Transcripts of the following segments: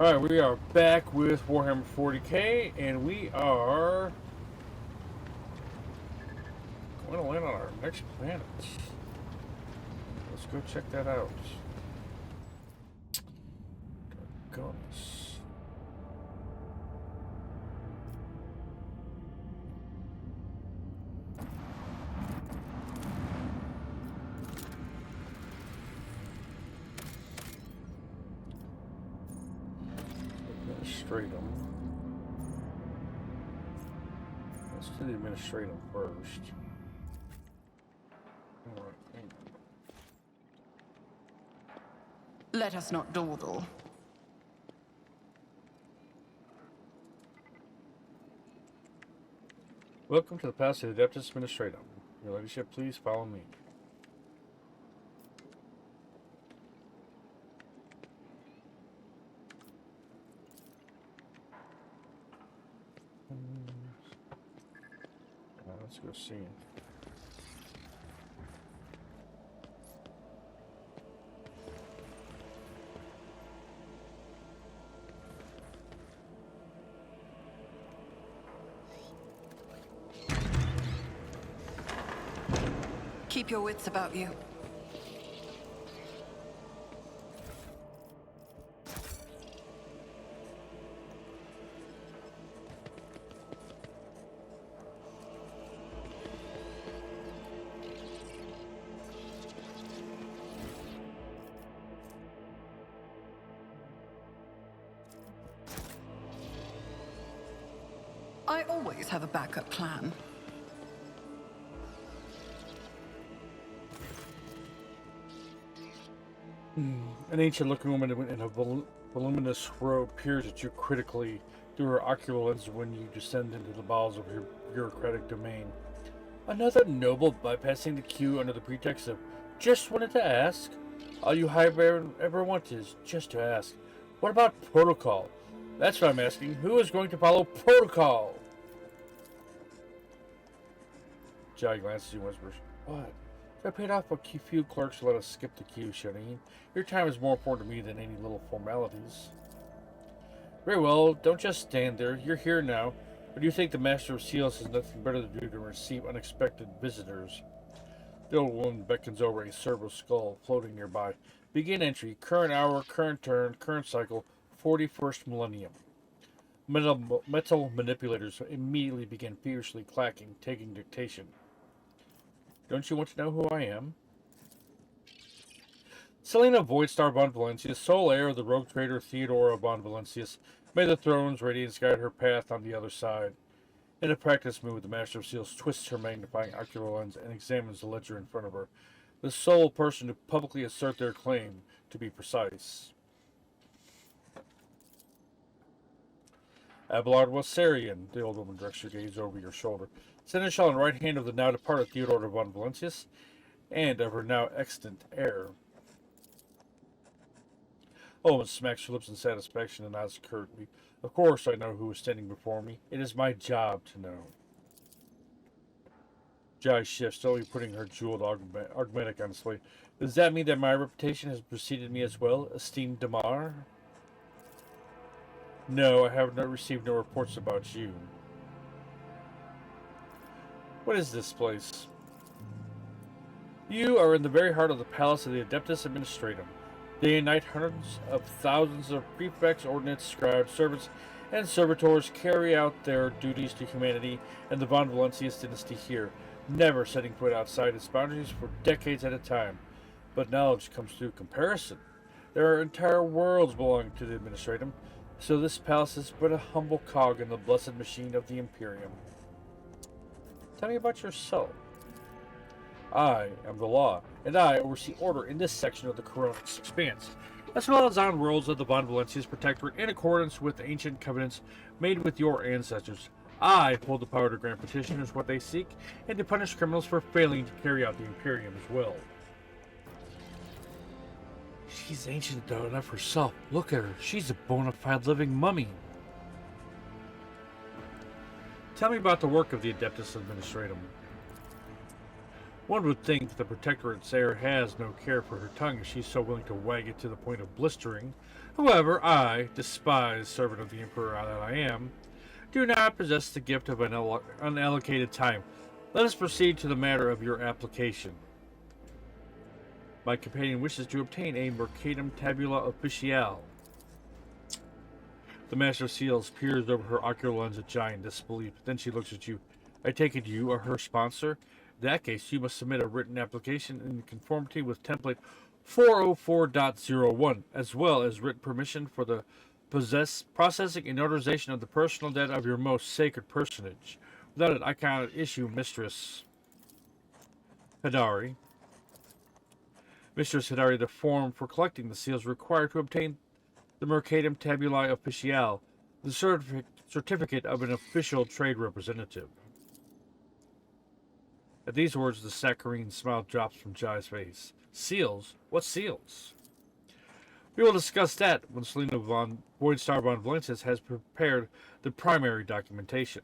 Alright, we are back with Warhammer 40K, and we are going to land on our next planet. Let's go check that out. Dargonus. Administratum. Let's do the Administratum first. Alright. Let us not dawdle. Welcome to the Palace of the Adeptus Administratum. Your ladyship, please follow me. Let's go see him. Keep your wits about you. I always have a backup plan. An ancient-looking woman in a voluminous robe peers at you critically through her ocular lens when you descend into the bowels of your bureaucratic domain. Another noble bypassing the queue under the pretext of just wanted to ask. All you ever want is just to ask. What about protocol? That's what I'm asking. Who is going to follow protocol? Jai glances and whispers, "What? I paid off a few clerks to let us skip the queue, Shireen. Your time is more important to me than any little formalities." Very well, don't just stand there. You're here now. Or do you think the Master of Seals has nothing better to do than receive unexpected visitors? The old woman beckons over a cerebral skull floating nearby. Begin entry. Current hour, current turn, current cycle, 41st millennium. Metal manipulators immediately begin fiercely clacking, taking dictation. Don't you want to know who I am? Selena Voidstar von Valencius, sole heir of the rogue trader Theodora von Valencius, may the throne's radiance guide her path on the other side. In a practice move, the Master of Seals twists her magnifying ocular lens and examines the ledger in front of her. The sole person to publicly assert their claim, to be precise. Abelard Wassarian, the old woman directs your gaze over your shoulder. Seneschal and right hand of the now departed Theodora von Valencius, and of her now extant heir. Owen smacks her lips in satisfaction and nods curtly. Of course I know who is standing before me. It is my job to know. Jai shifts, slowly putting her jeweled augmetic on display. Does that mean that my reputation has preceded me as well, esteemed Damar? No, I have not received no reports about you. What is this place? You are in the very heart of the Palace of the Adeptus Administratum. Day and night, hundreds of thousands of prefects, ordnance, scribes, servants, and servitors carry out their duties to humanity and the von Valencius dynasty here, never setting foot outside its boundaries for decades at a time. But knowledge comes through comparison. There are entire worlds belonging to the Administratum, so this palace is but a humble cog in the blessed machine of the Imperium. Tell me about yourself. I am the law, and I oversee order in this section of the Coronus Expanse, as well as on worlds of the von Valencius Protectorate in accordance with the ancient covenants made with your ancestors. I hold the power to grant petitioners what they seek, and to punish criminals for failing to carry out the Imperium's will. She's ancient enough herself. Look at her. She's a bona fide living mummy. Tell me about the work of the Adeptus Administratum. One would think the Protectorate's heir has no care for her tongue if she's so willing to wag it to the point of blistering. However, I, despised servant of the Emperor that I am, do not possess the gift of unallocated time. Let us proceed to the matter of your application. My companion wishes to obtain a Mercatum Tabula Officiale. The Master of Seals peers over her ocular lens at Jai in disbelief. Then she looks at you. I take it you are her sponsor? In that case, you must submit a written application in conformity with template 404.01, as well as written permission for the processing and notarization of the personal debt of your most sacred personage. Without it, I cannot issue Mistress Hidari. Mistress Hidari, the form for collecting the seals required to obtain the Mercatum Tabulae Officiale, the certificate of an official trade representative. At these words, the saccharine smile drops from Jai's face. Seals? What seals? We will discuss that when Selena Voidstar von Valencias has prepared the primary documentation.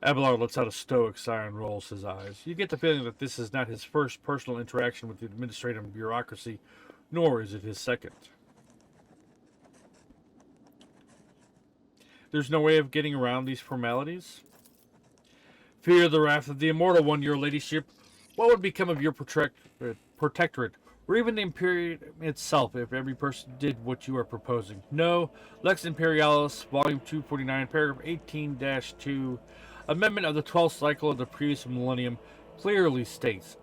Abelard lets out a stoic sigh and rolls his eyes. You get the feeling that this is not his first personal interaction with the administrative bureaucracy, nor is it his second. There's no way of getting around these formalities? Fear the wrath of the Immortal One, your ladyship. What would become of your protectorate, or even the Imperium itself, if every person did what you are proposing? No, Lex Imperialis, Volume 249, Paragraph 18-2, Amendment of the 12th cycle of the previous millennium, clearly states,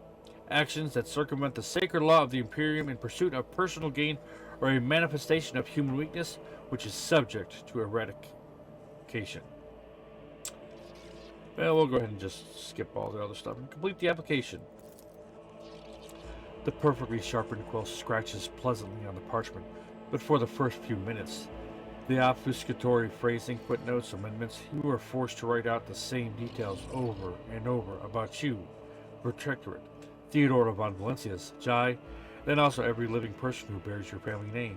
actions that circumvent the sacred law of the Imperium in pursuit of personal gain are a manifestation of human weakness, which is subject to eradication. Well, we'll go ahead and just skip all the other stuff and complete the application. The perfectly sharpened quill scratches pleasantly on the parchment, but for the first few minutes, the obfuscatory phrasing, footnotes, amendments, you are forced to write out the same details over and over about you, Protectorate, Theodora von Valencias, Jai, and also every living person who bears your family name.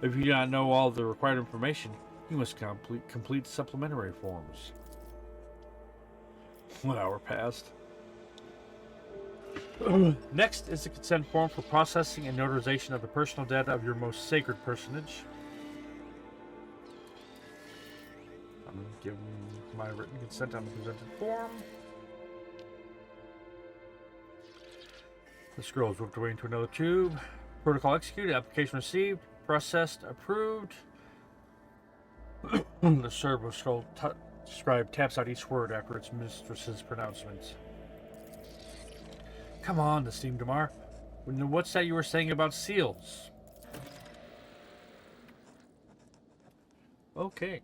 If you do not know all the required information, you must complete supplementary forms. 1 hour passed. Next is the consent form for processing and notarization of the personal data of your most sacred personage. I'm going to give my written consent on the presented form. The scroll is whipped away into another tube. Protocol executed, application received, processed, approved. The servo scroll scribe taps out each word after its mistress's pronouncement. Come on, esteemed Damar. What's that you were saying about seals? Okay.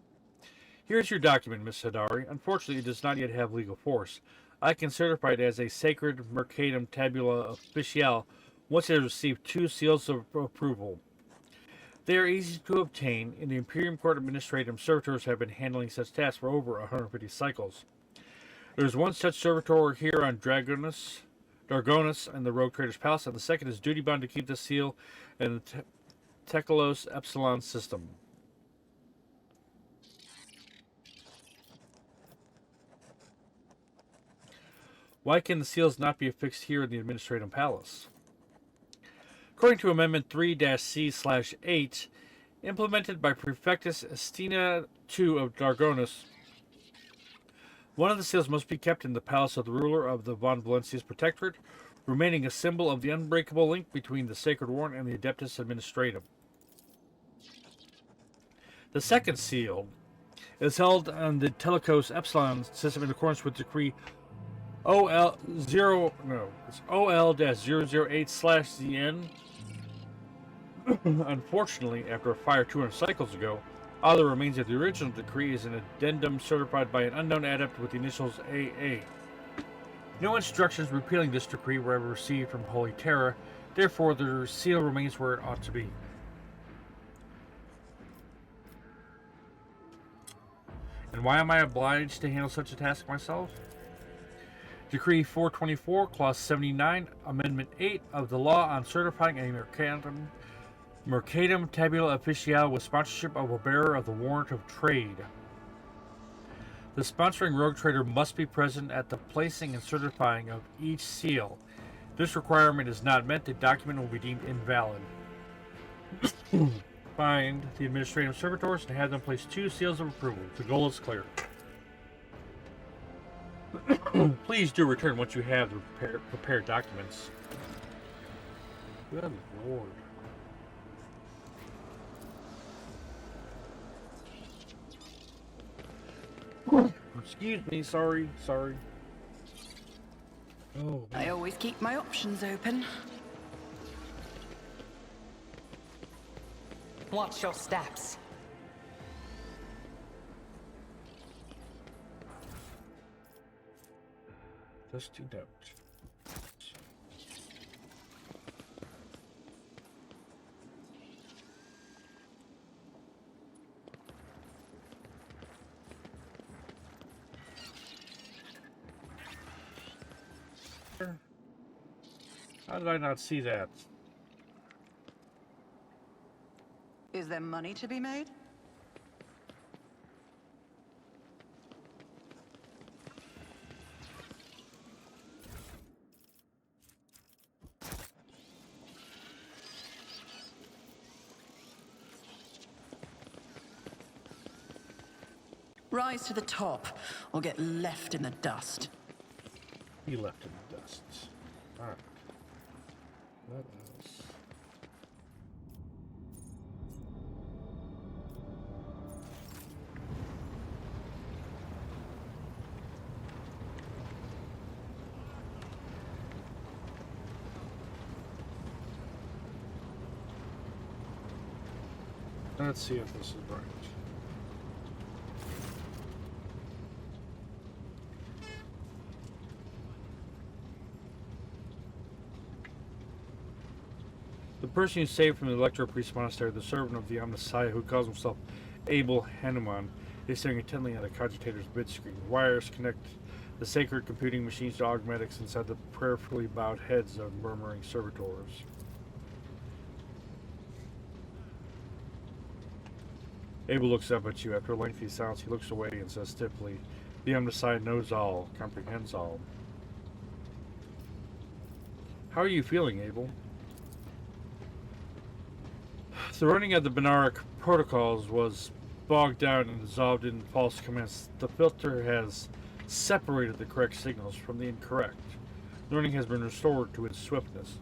Here's your document, Miss Hidari. Unfortunately, it does not yet have legal force. I can certify it as a sacred Mercatum Tabula Officiale once it has received 2 seals of approval. They are easy to obtain, and the Imperium Court Administrative Servitors have been handling such tasks for over 150 cycles. There is one such servitor here on Dargonus and the Rogue Trader's Palace, and the second is duty-bound to keep the seal in the Tekelos Epsilon system. Why can the seals not be affixed here in the Administrative Palace? According to Amendment 3-C/8, implemented by Prefectus Estina II of Dargonus, one of the seals must be kept in the palace of the ruler of the Von Valencias Protectorate, remaining a symbol of the unbreakable link between the Sacred Warrant and the Adeptus Administratum. The second seal is held on the Telecos Epsilon system in accordance with Decree OL-008/ZN. Unfortunately, after a fire 200 cycles ago, all that remains of the original decree is an addendum certified by an unknown adept with the initials AA. No instructions repealing this decree were ever received from Holy Terra, therefore the seal remains where it ought to be. And why am I obliged to handle such a task myself? Decree 424, Clause 79, Amendment 8 of the Law on Certifying a Mercatum Tabula Officiale with sponsorship of a bearer of the Warrant of Trade. The sponsoring rogue trader must be present at the placing and certifying of each seal. If this requirement is not met, the document will be deemed invalid. Find the administrative servitors and have them place 2 seals of approval. The goal is clear. Please do return once you have the prepared documents. Good lord. Excuse me, sorry. Oh, I always keep my options open. Watch your steps. just to note. How did I not see that? Is there money to be made? Rise to the top, or get left in the dust. He left in the dust. Alright. What else? Let's see if this is right. The person you saved from the Electro Priest Monastery, the servant of the Messiah who calls himself Abel Hanuman, is staring intently at a cogitator's bid screen. Wires connect the sacred computing machines to augmatics inside the prayerfully bowed heads of murmuring servitors. Abel looks up at you. After a lengthy silence, he looks away and says stiffly, "The Messiah knows all, comprehends all." How are you feeling, Abel? The running of the Binaric protocols was bogged down and dissolved in false commands. The filter has separated the correct signals from the incorrect. Learning has been restored to its swiftness.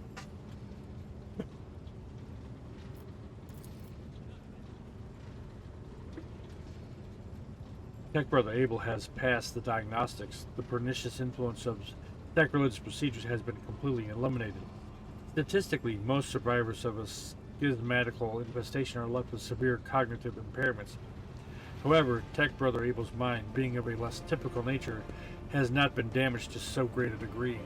Tech Brother Abel has passed the diagnostics. The pernicious influence of sacrilegious procedures has been completely eliminated. Statistically, most survivors of a schismatical infestation are left with severe cognitive impairments. However, Tech Brother Abel's mind, being of a less typical nature, has not been damaged to so great a degree.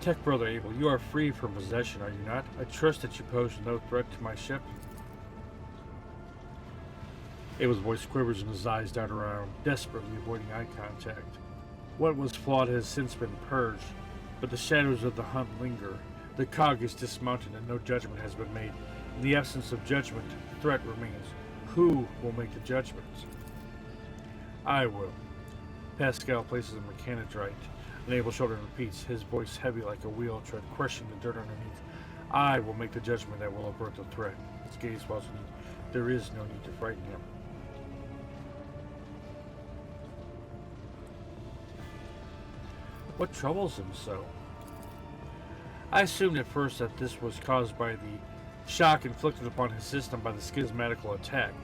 Tech Brother Abel, you are free from possession, are you not? I trust that you pose no threat to my ship. Abel's voice quivers and his eyes dart around, desperately avoiding eye contact. What was flawed has since been purged, but the shadows of the hunt linger. The cog is dismounted and no judgment has been made. In the absence of judgment, threat remains. Who will make the judgment? I will. Pascal places a mechanodrite. An Abel's shoulder repeats, his voice heavy like a wheel tread, crushing the dirt underneath. I will make the judgment that will avert the threat. His gaze falls on you. There is no need to frighten him. What troubles him so? I assumed at first that this was caused by the shock inflicted upon his system by the schismatical attack,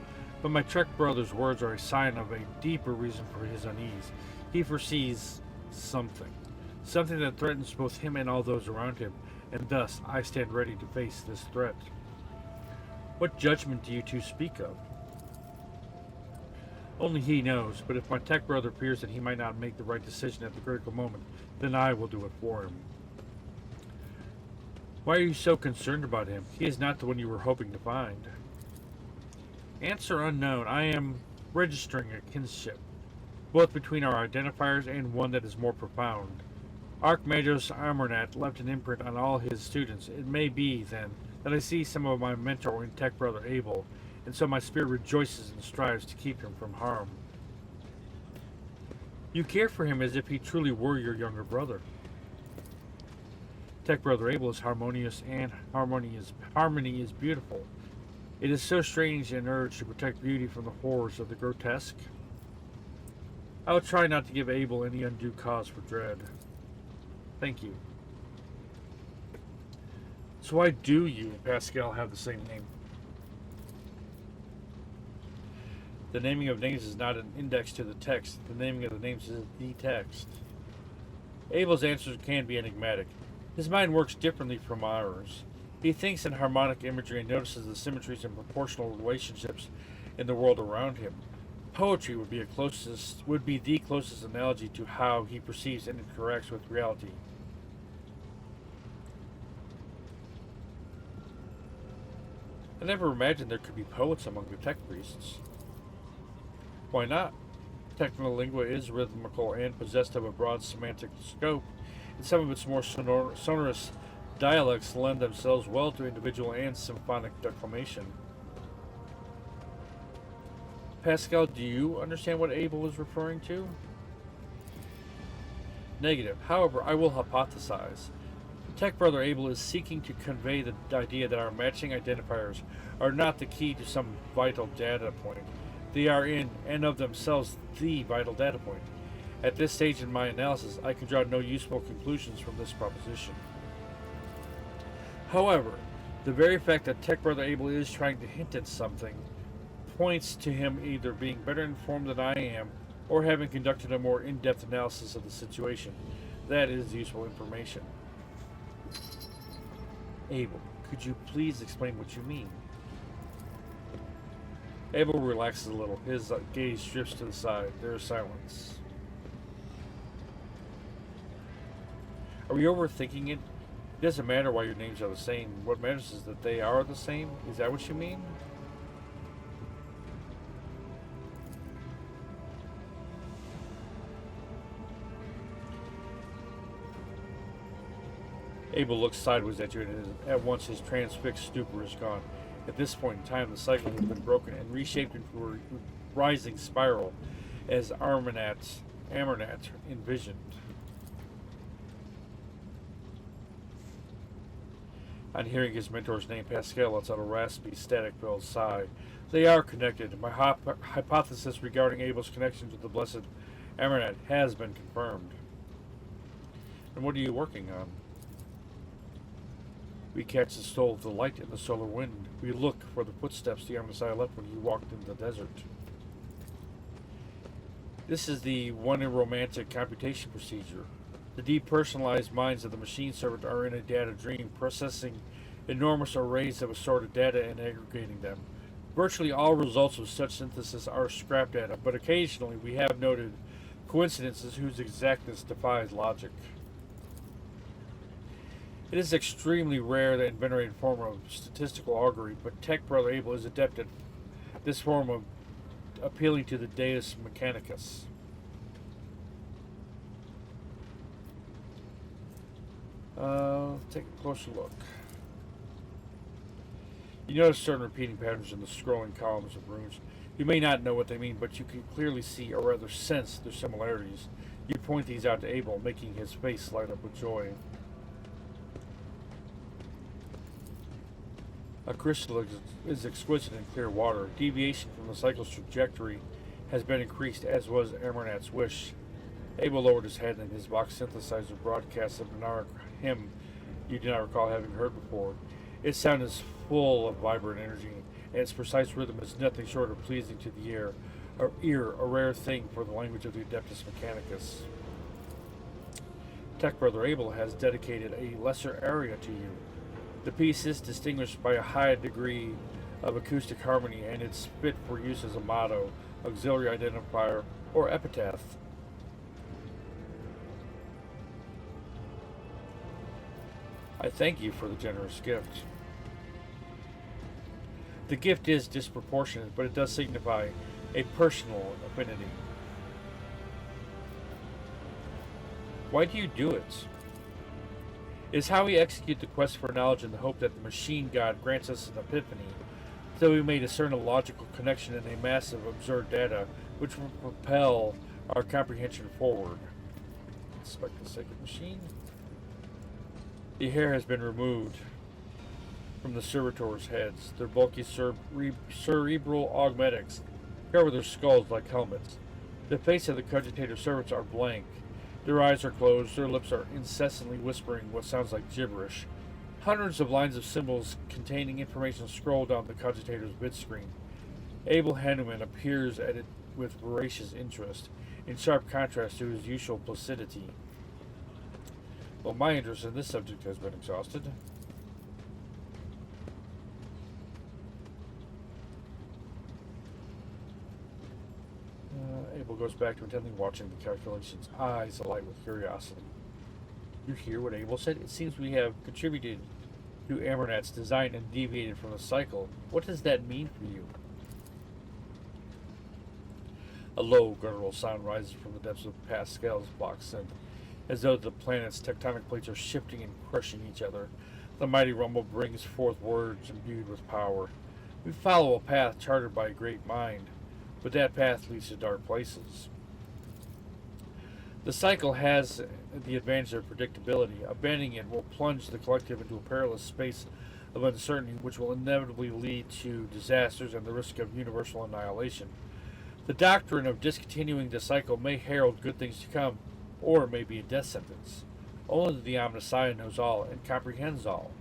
but my Trek brother's words are a sign of a deeper reason for his unease. He foresees something that threatens both him and all those around him, and thus I stand ready to face this threat. What judgment do you two speak of? Only he knows, but if my Tech brother fears that he might not make the right decision at the critical moment, then I will do it for him. Why are you so concerned about him? He is not the one you were hoping to find. Answer unknown. I am registering a kinship, both between our identifiers and one that is more profound. Archmagos Amarnat left an imprint on all his students. It may be, then, that I see some of my mentor and tech brother Abel, and so my spirit rejoices and strives to keep him from harm. You care for him as if he truly were your younger brother. Tech brother Abel is harmonious, and harmony is beautiful. It is so strange an urge to protect beauty from the horrors of the grotesque. I will try not to give Abel any undue cause for dread. Thank you. So why do you and Pascal have the same name? The naming of names is not an index to the text. The naming of the names is the text. Abel's answers can be enigmatic. His mind works differently from ours. He thinks in harmonic imagery and notices the symmetries and proportional relationships in the world around him. Poetry would be the closest analogy to how he perceives and interacts with reality. I never imagined there could be poets among the tech priests. Why not? Technolingua is rhythmical and possessed of a broad semantic scope, and some of its more sonorous dialects lend themselves well to individual and symphonic declamation. Pascal, do you understand what Abel is referring to? Negative. However, I will hypothesize. Tech brother Abel is seeking to convey the idea that our matching identifiers are not the key to some vital data point. They are in and of themselves the vital data point. At this stage in my analysis, I can draw no useful conclusions from this proposition. However, the very fact that Tech brother Abel is trying to hint at something points to him either being better informed than I am or having conducted a more in-depth analysis of the situation. That is useful information. Abel, could you please explain what you mean? Abel relaxes a little. His gaze drifts to the side. There is silence. Are we overthinking it? It doesn't matter why your names are the same. What matters is that they are the same. Is that what you mean? Abel looks sideways at you, and at once his transfixed stupor is gone. At this point in time, the cycle has been broken and reshaped into a rising spiral, as Amernat envisioned. On hearing his mentor's name, Pascal lets out a raspy, static-filled sigh. They are connected. My hypothesis regarding Abel's connection to the blessed Amernat has been confirmed. And what are you working on? We catch the soul of the light in the solar wind. We look for the footsteps the Messiah left when he walked in the desert. This is the one romantic computation procedure. The depersonalized minds of the machine servant are in a data dream, processing enormous arrays of assorted data and aggregating them. Virtually all results of such synthesis are scrap data, but occasionally we have noted coincidences whose exactness defies logic. It is extremely rare and venerated form of statistical augury, but Tech brother Abel is adept at this form of appealing to the Deus Mechanicus. Take a closer look. You notice certain repeating patterns in the scrolling columns of runes. You may not know what they mean, but you can clearly see, or rather sense, their similarities. You point these out to Abel, making his face light up with joy. A crystal is exquisite in clear water. Deviation from the cycle's trajectory has been increased, as was Amernat's wish. Abel lowered his head, and his box synthesizer broadcast a Benaric hymn you do not recall having heard before. Its sound is full of vibrant energy, and its precise rhythm is nothing short of pleasing to the ear, a rare thing for the language of the Adeptus Mechanicus. Tech brother Abel has dedicated a lesser aria to you. The piece is distinguished by a high degree of acoustic harmony, and it's fit for use as a motto, auxiliary identifier, or epitaph. I thank you for the generous gift. The gift is disproportionate, but it does signify a personal affinity. Why do you do it? Is how we execute the quest for knowledge in the hope that the machine god grants us an epiphany, so we may discern a logical connection in a massive absurd data which will propel our comprehension forward. Inspect the sacred machine. The hair has been removed from the servitors' heads. Their bulky cerebral augmentics cover their skulls like helmets. The face of the cogitator servants are blank. Their eyes are closed, their lips are incessantly whispering what sounds like gibberish. Hundreds of lines of symbols containing information scroll down the cogitator's bid screen. Abel Hanuman appears at it with voracious interest, in sharp contrast to his usual placidity. Well, my interest in this subject has been exhausted. Abel goes back to intently watching the calculations, eyes alight with curiosity. You hear what Abel said? It seems we have contributed to Amernat's design and deviated from the cycle. What does that mean for you? A low, guttural sound rises from the depths of Pascal's box, and as though the planet's tectonic plates are shifting and crushing each other, the mighty rumble brings forth words imbued with power. We follow a path charted by a great mind, but that path leads to dark places. The cycle has the advantage of predictability. Abandoning it will plunge the collective into a perilous space of uncertainty which will inevitably lead to disasters and the risk of universal annihilation. The doctrine of discontinuing the cycle may herald good things to come, or it may be a death sentence. Only the Omnissiah knows all and comprehends all.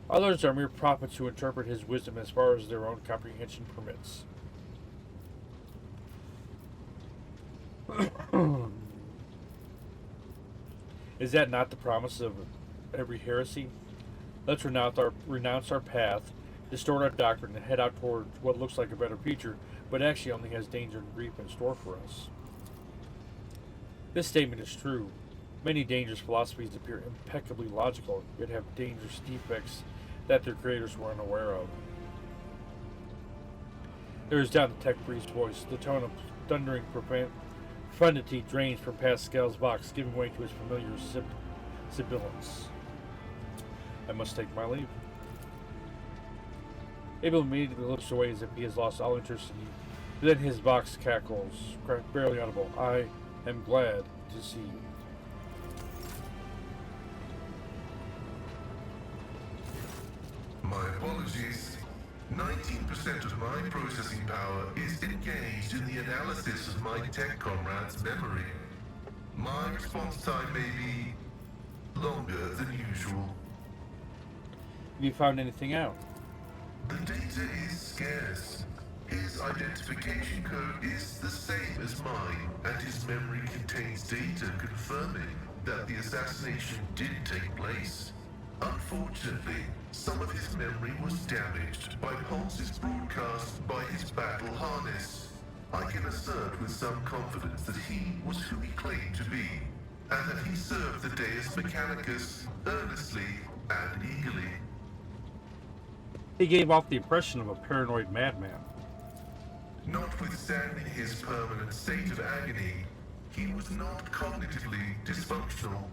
Others are mere prophets who interpret his wisdom as far as their own comprehension permits. Is that not the promise of every heresy? Let's renounce our path, distort our doctrine, and head out toward what looks like a better future, but actually only has danger and grief in store for us. This statement is true. Many dangerous philosophies appear impeccably logical, yet have dangerous defects that their creators were unaware of. There is down the tech priest's voice, the tone of thundering profundity drains from Pascal's box, giving way to his familiar sibilance. I must take my leave. Abel immediately looks away as if he has lost all interest in you. Then his vox cackles, barely audible. I am glad to see you. My apologies. 19% of my processing power is engaged in the analysis of my tech comrade's memory. My response time may be longer than usual. Have you found anything out? The data is scarce. His identification code is the same as mine, and his memory contains data confirming that the assassination did take place. Unfortunately, some of his memory was damaged by pulses broadcast by his battle harness. I can assert with some confidence that he was who he claimed to be, and that he served the Deus Mechanicus earnestly and eagerly. He gave off the impression of a paranoid madman. Notwithstanding his permanent state of agony, he was not cognitively dysfunctional.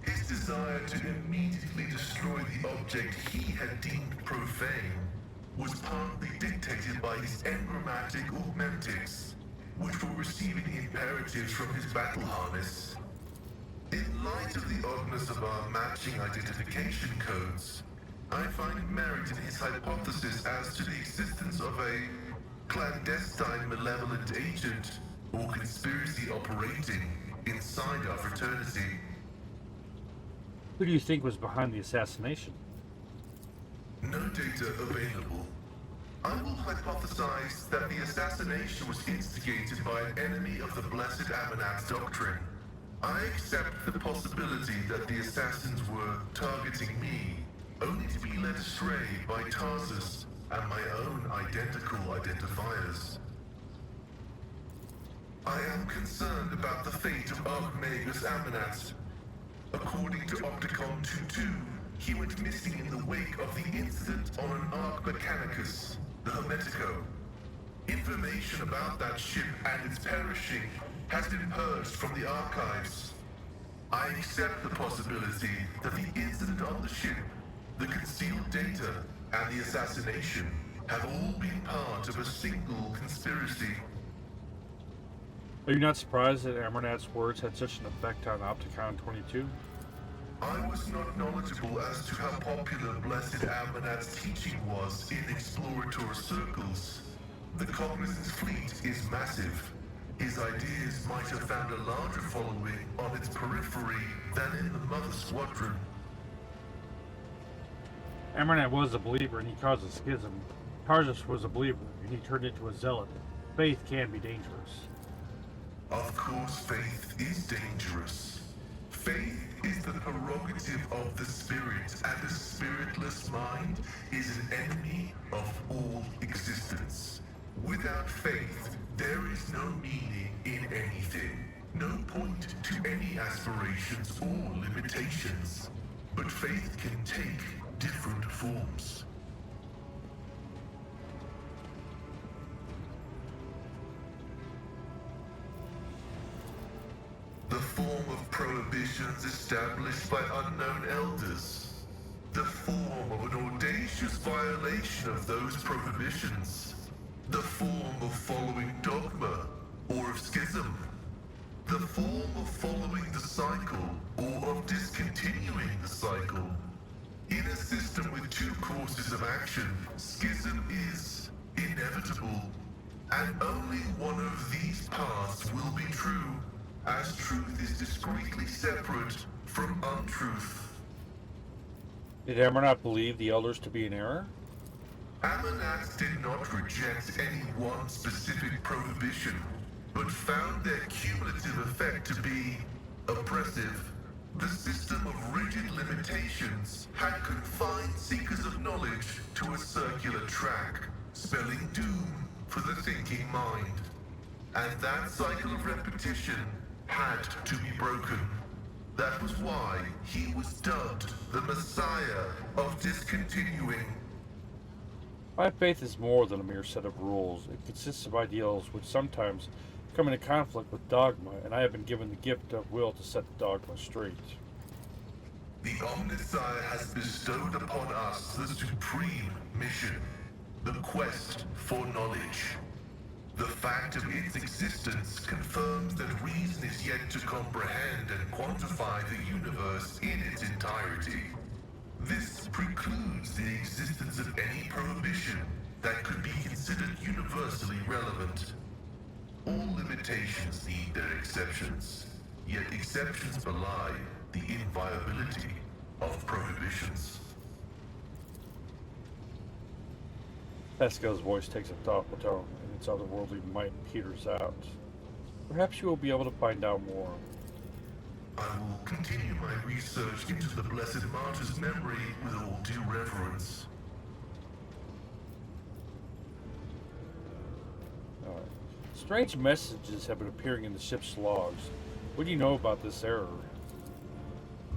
His desire to immediately destroy the object he had deemed profane was partly dictated by his engrammatic augmentics, which were receiving imperatives from his battle harness. In light of the oddness of our matching identification codes, I find merit in his hypothesis as to the existence of a clandestine malevolent agent or conspiracy operating inside our fraternity. Who do you think was behind the assassination? No data available. I will hypothesize that the assassination was instigated by an enemy of the Blessed Amanat's doctrine. I accept the possibility that the assassins were targeting me, only to be led astray by Tarsus and my own identical identifiers. I am concerned about the fate of Archmagus Amanat. According to Opticon 2-2, he went missing in the wake of the incident on an Arch Mechanicus, the Hermetico. Information about that ship and its perishing has been purged from the archives. I accept the possibility that the incident on the ship, the concealed data, and the assassination have all been part of a single conspiracy. Are you not surprised that Amernat's words had such an effect on Opticon 22? I was not knowledgeable as to how popular Blessed Amernat's teaching was in explorator circles. The Cognizance fleet is massive. His ideas might have found a larger following on its periphery than in the Mother Squadron. Amernat was a believer and he caused a schism. Tarsus was a believer and he turned into a zealot. Faith can be dangerous. Of course, faith is dangerous. Faith is the prerogative of the spirit, and a spiritless mind is an enemy of all existence. Without faith, there is no meaning in anything, no point to any aspirations or limitations. But faith can take different forms. The form of prohibitions established by unknown elders. The form of an audacious violation of those prohibitions. The form of following dogma or of schism. The form of following the cycle or of discontinuing the cycle. In a system with two courses of action, schism is inevitable. And only one of these paths will be true, as truth is discreetly separate from untruth. Did Amernat believe the elders to be in error? Amernats did not reject any one specific prohibition, but found their cumulative effect to be oppressive. The system of rigid limitations had confined seekers of knowledge to a circular track, spelling doom for the thinking mind. And that cycle of repetition had to be broken. That was why he was dubbed the Messiah of Discontinuing. My faith is more than a mere set of rules. It consists of ideals which sometimes come into conflict with dogma, and I have been given the gift of will to set the dogma straight. The Omnissiah has bestowed upon us the supreme mission, the quest for knowledge. The fact of its existence confirms that reason is yet to comprehend and quantify the universe in its entirety. This precludes the existence of any prohibition that could be considered universally relevant. All limitations need their exceptions, yet exceptions belie the inviolability of prohibitions. Pascal's voice takes a thoughtful tone, and its otherworldly might peters out. Perhaps you will be able to find out more. I will continue my research into the Blessed Martyr's memory with all due reverence. Alright. Strange messages have been appearing in the ship's logs. What do you know about this error?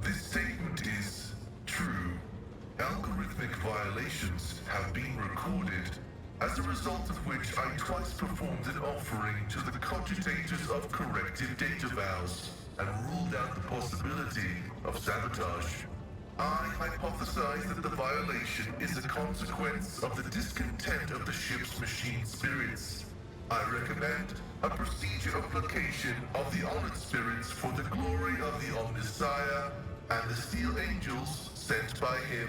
This statement is true. Algorithmic violations have been recorded, as a result of which I twice performed an offering to the cogitators of corrective data vows and ruled out the possibility of sabotage. I hypothesize that the violation is a consequence of the discontent of the ship's machine spirits. I recommend a procedure of placation of the honored spirits for the glory of the Omnissiah and the steel angels sent by him.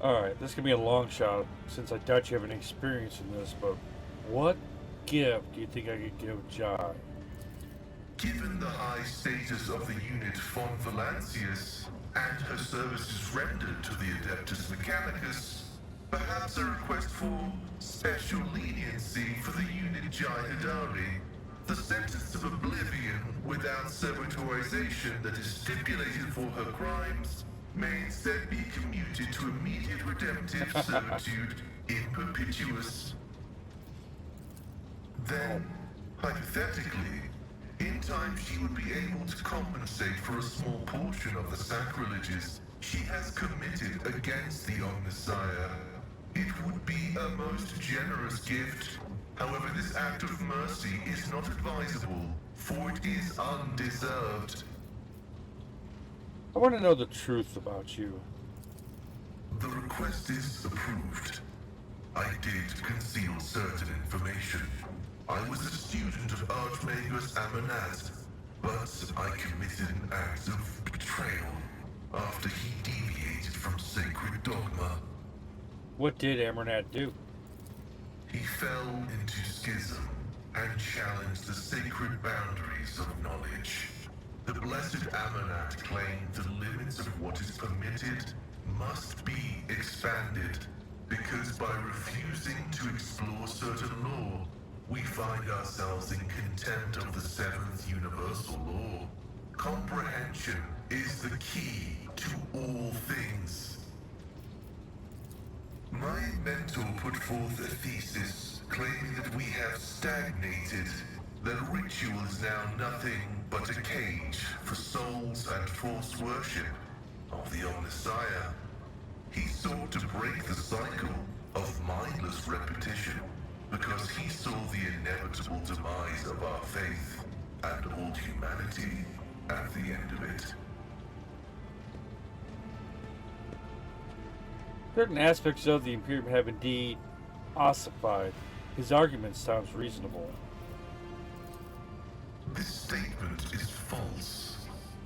Alright, this can be a long shot, since I doubt you have any experience in this, but what gift do you think I could give Jai? Given the high status of the unit Von Valancius and her services rendered to the Adeptus Mechanicus, perhaps a request for special leniency for the unit Jai Hidari, the sentence of oblivion without servitorization that is stipulated for her crimes, may instead be commuted to immediate redemptive servitude in perpetuous. Then, hypothetically, in time she would be able to compensate for a small portion of the sacrileges she has committed against the Omnissiah. It would be a most generous gift, However, this act of mercy is not advisable, for it is undeserved. I want to know the truth about you. The request is approved. I did conceal certain information. I was a student of Archmagus Amanat, but I committed an act of betrayal after he deviated from sacred dogma. What did Amernat do? He fell into schism and challenged the sacred boundaries of knowledge. The blessed Amanat claimed the limits of what is permitted must be expanded, because by refusing to explore certain law, we find ourselves in contempt of the seventh universal law. Comprehension is the key to all things. My mentor put forth a thesis claiming that we have stagnated, that ritual is now nothing but a cage for souls and false worship of the Omnissiah. He sought to break the cycle of mindless repetition because he saw the inevitable demise of our faith and all humanity at the end of it. Certain aspects of the Imperium have indeed ossified. His argument sounds reasonable. This statement is false.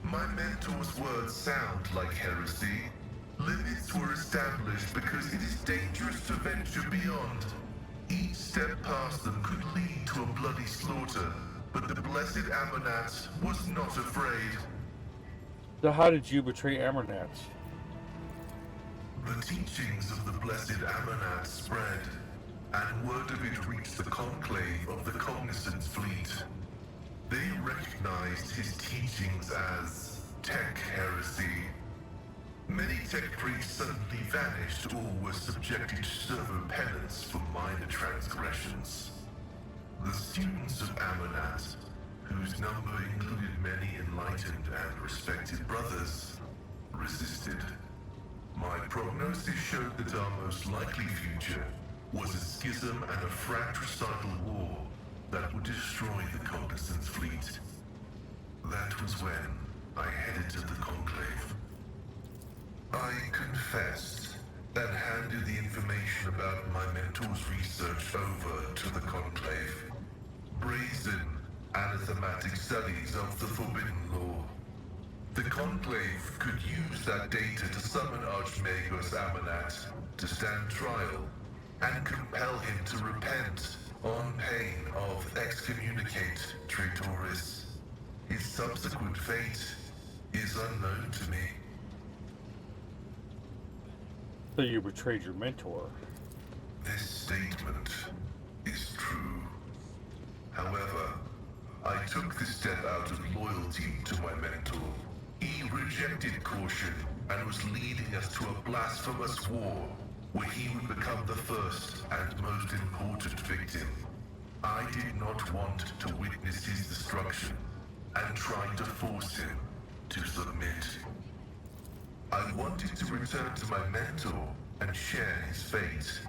My mentor's words sound like heresy. Limits were established because it is dangerous to venture beyond. Each step past them could lead to a bloody slaughter, but the blessed Amanat was not afraid. So how did you betray Amernat? The teachings of the blessed Amanat spread, and word of it reached the conclave of the Cognizance fleet. They recognized his teachings as tech heresy. Many tech priests suddenly vanished or were subjected to servo penance for minor transgressions. The students of Amanat, whose number included many enlightened and respected brothers, resisted. My prognosis showed that our most likely future was a schism and a fratricidal war that would destroy the Cognizance fleet. That was when I headed to the Conclave. I confessed and handed the information about my mentor's research over to the Conclave. Brazen, anathematic studies of the Forbidden Law. The Conclave could use that data to summon Archmagus Amanat to stand trial and compel him to repent on pain of excommunicate Traitoris. His subsequent fate is unknown to me. So you betrayed your mentor. This statement is true. However, I took this step out of loyalty to my mentor. He rejected caution and was leading us to a blasphemous war where he would become the first and most important victim. I did not want to witness his destruction and tried to force him to submit. I wanted to return to my mentor and share his fate,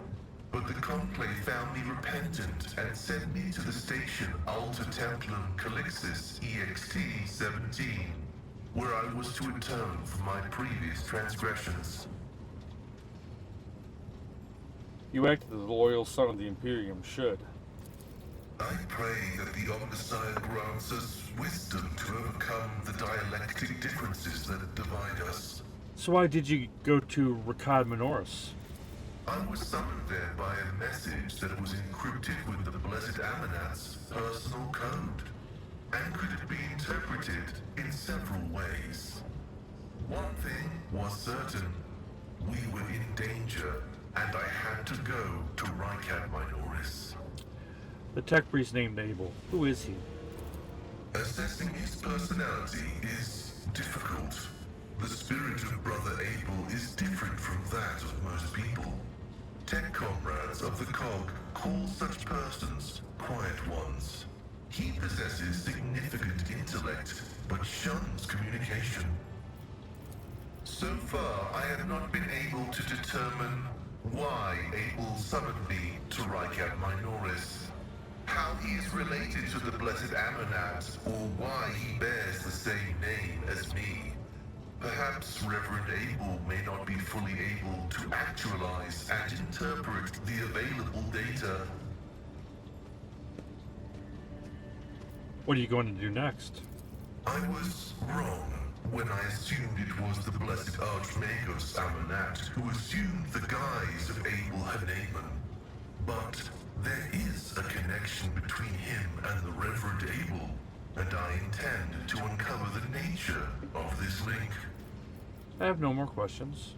but the Conclave found me repentant and sent me to the station Alter Templum Calixis EXT-17, where I was to atone for my previous transgressions. You acted as a loyal son of the Imperium should. I pray that the Omnissiah grants us wisdom to overcome the dialectic differences that divide us. So why did you go to Rakad Minoris? I was summoned there by a message that was encrypted with the Blessed Amanat's personal code, and could be interpreted in several ways. One thing was certain: we were in danger, and I had to go to Rakad Minoris. The tech priest named Abel. Who is he? Assessing his personality is difficult. The spirit of Brother Abel is different from that of most people. Tech comrades of the Cog call such persons quiet ones. He possesses significant intellect, but shuns communication. So far, I have not been able to determine why Abel summoned me to Rakad Minoris. how he is related to the Blessed Amonat, or why he bears the same name as me. Perhaps Reverend Abel may not be fully able to actualize and interpret the available data. What are you going to do next? I was wrong when I assumed it was the Blessed Archmagos Amonat who assumed the guise of Abel Haneman. But there is a connection between him and the Reverend Abel, and I intend to uncover the nature of this link. I have no more questions.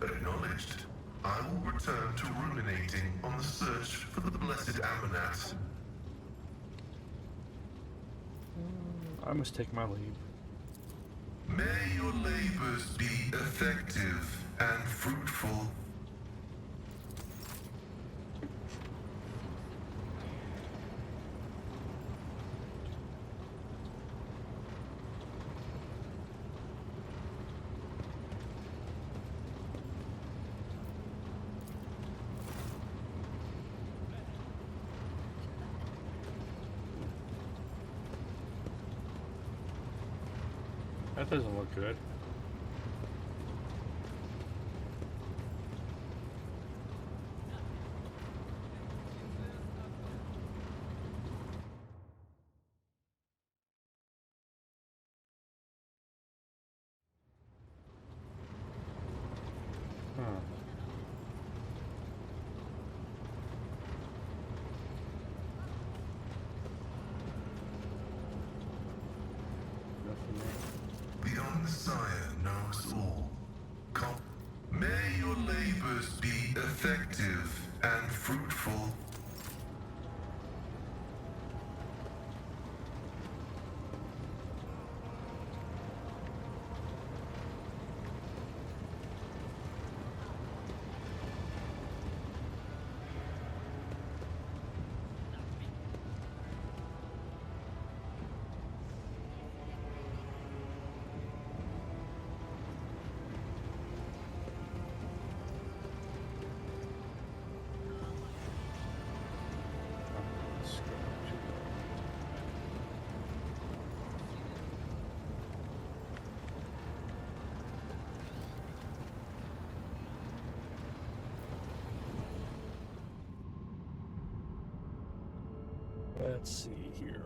Acknowledged. I will return to ruminating on the search for the Blessed Amonat. I must take my leave. May your labors be effective and fruitful. That doesn't look good. Huh. Nothing there. The Omnissiah knows all. May your labors be effective and fruitful. Let's see here.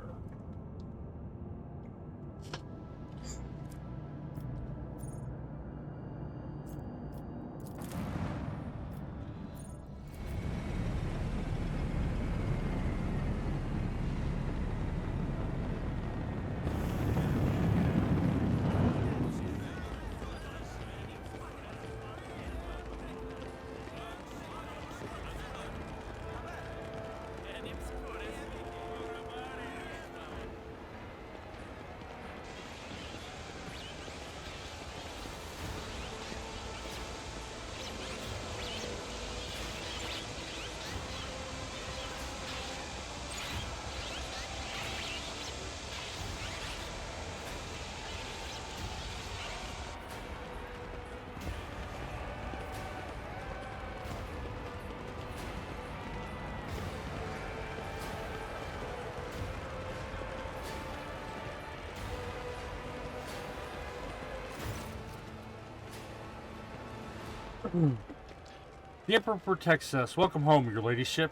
The Emperor protects us. Welcome home, your ladyship.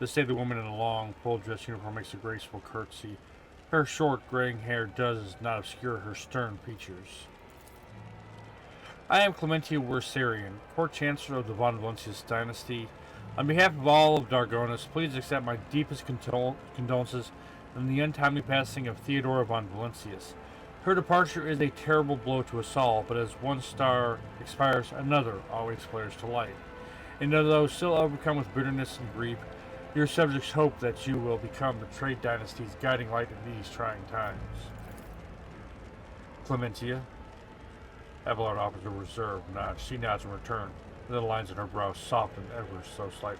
The stately woman in a long, full-dress uniform makes a graceful curtsy. Her short, graying hair does not obscure her stern features. I am Clementia Wersarian, Court Chancellor of the Von Valencius dynasty. On behalf of all of Dargonus, please accept my deepest condolences in the untimely passing of Theodora von Valencius. Her departure is a terrible blow to us all, but as one star expires, another always flares to light. And although still overcome with bitterness and grief, your subjects hope that you will become the Trade Dynasty's guiding light in these trying times. Clementia. Abelard offers a reserved nod. She nods in return, and the lines in her brow soften ever so slightly.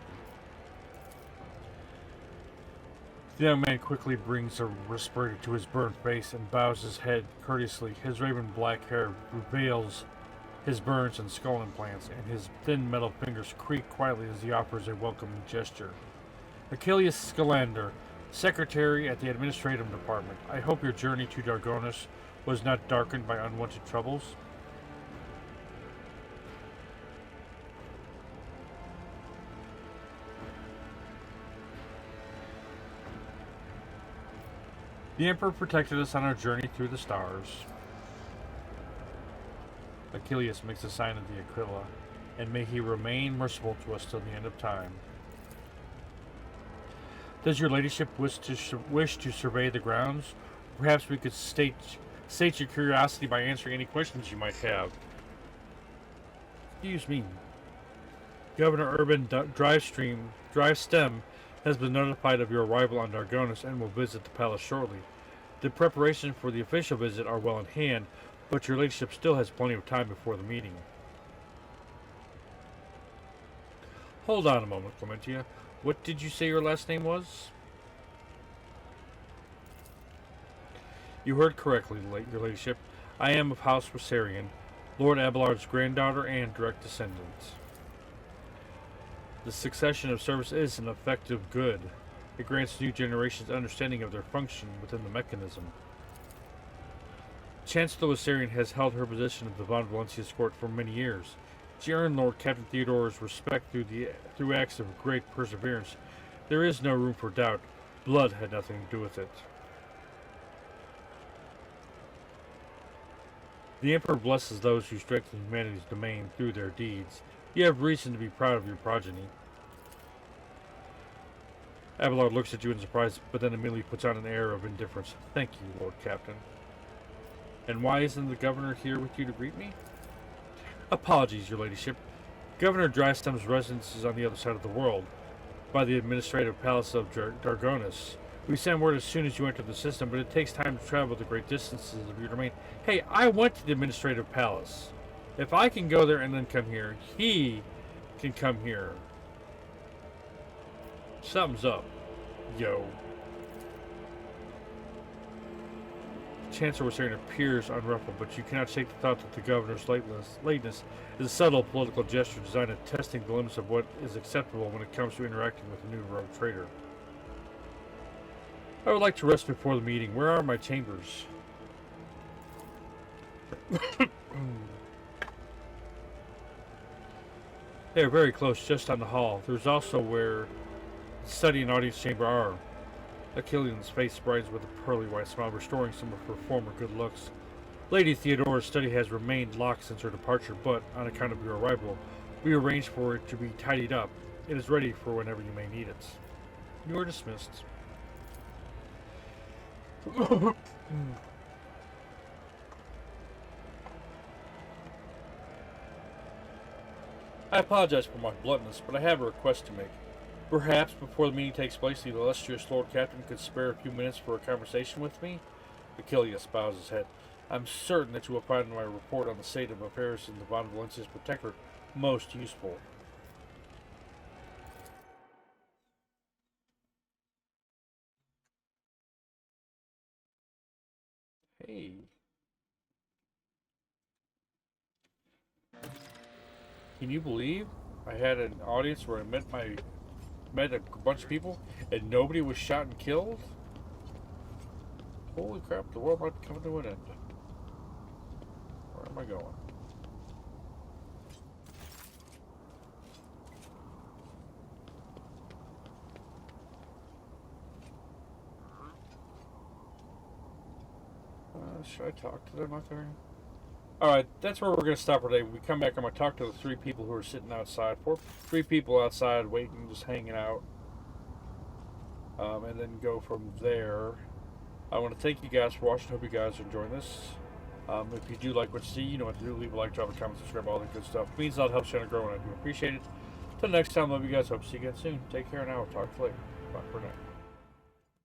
The young man quickly brings a respirator to his burnt face and bows his head courteously. His raven black hair reveals his burns and skull implants, and his thin metal fingers creak quietly as he offers a welcoming gesture. Achilles Scalander, Secretary at the Administrative Department. I hope your journey to Dargonus was not darkened by unwanted troubles. The Emperor protected us on our journey through the stars. Achilles makes a sign of the Aquila, and may he remain merciful to us till the end of time. Does your ladyship wish to survey the grounds? Perhaps we could state your curiosity by answering any questions you might have. Excuse me. Governor Urban Drivestem has been notified of your arrival on Dargonus and will visit the palace shortly. The preparations for the official visit are well in hand, but your ladyship still has plenty of time before the meeting. Hold on a moment, Clementia. What did you say your last name was? You heard correctly, your ladyship. I am of House Rosarian, Lord Abelard's granddaughter and direct descendant. The succession of service is an effective good. It grants new generations understanding of their function within the mechanism. Chancellor Rosarian has held her position at the Von Valencia's court for many years. She earned Lord Captain Theodore's respect through acts of great perseverance. There is no room for doubt. Blood had nothing to do with it. The Emperor blesses those who strengthen humanity's domain through their deeds. You have reason to be proud of your progeny. Abelard looks at you in surprise, but then immediately puts on an air of indifference. Thank you, Lord Captain. And why isn't the governor here with you to greet me? Apologies, your ladyship. Governor Drystem's residence is on the other side of the world, by the administrative palace of Dargonus. We send word as soon as you enter the system, but it takes time to travel the great distances of your domain. Hey, I went to the administrative palace. If I can go there and then come here, he can come here. Something's up, yo. Chancellor Rosarian appears unruffled, but you cannot shake the thought that the governor's lateness is a subtle political gesture designed at testing the limits of what is acceptable when it comes to interacting with a new rogue trader. I would like to rest before the meeting. Where are my chambers? They are very close, just on the hall. There's also where the study and audience chamber are. Achilles' face brightens with a pearly white smile, restoring some of her former good looks. Lady Theodora's study has remained locked since her departure, but, on account of your arrival, we arranged for it to be tidied up. It is ready for whenever you may need it. You are dismissed. I apologize for my bluntness, but I have a request to make. Perhaps, before the meeting takes place, the illustrious Lord Captain could spare a few minutes for a conversation with me? Achilles bows his head. I'm certain that you will find my report on the state of affairs in the Von Valencia's Protectorate most useful. Hey. Can you believe I had an audience where I met a bunch of people and nobody was shot and killed? Holy crap, the world might be coming to an end. Where am I going? Should I talk to them out there? Alright, that's where we're going to stop today. When we come back, I'm going to talk to the 3 people who are sitting outside. 3 people outside waiting, just hanging out. And then go from there. I want to thank you guys for watching. Hope you guys are enjoying this. If you do like what you see, you know what to do. Leave a like, drop a comment, subscribe, all that good stuff. It means a lot, helps the channel grow, and I do appreciate it. Till next time, love you guys. Hope to see you again soon. Take care now. Talk to you later. Bye for now.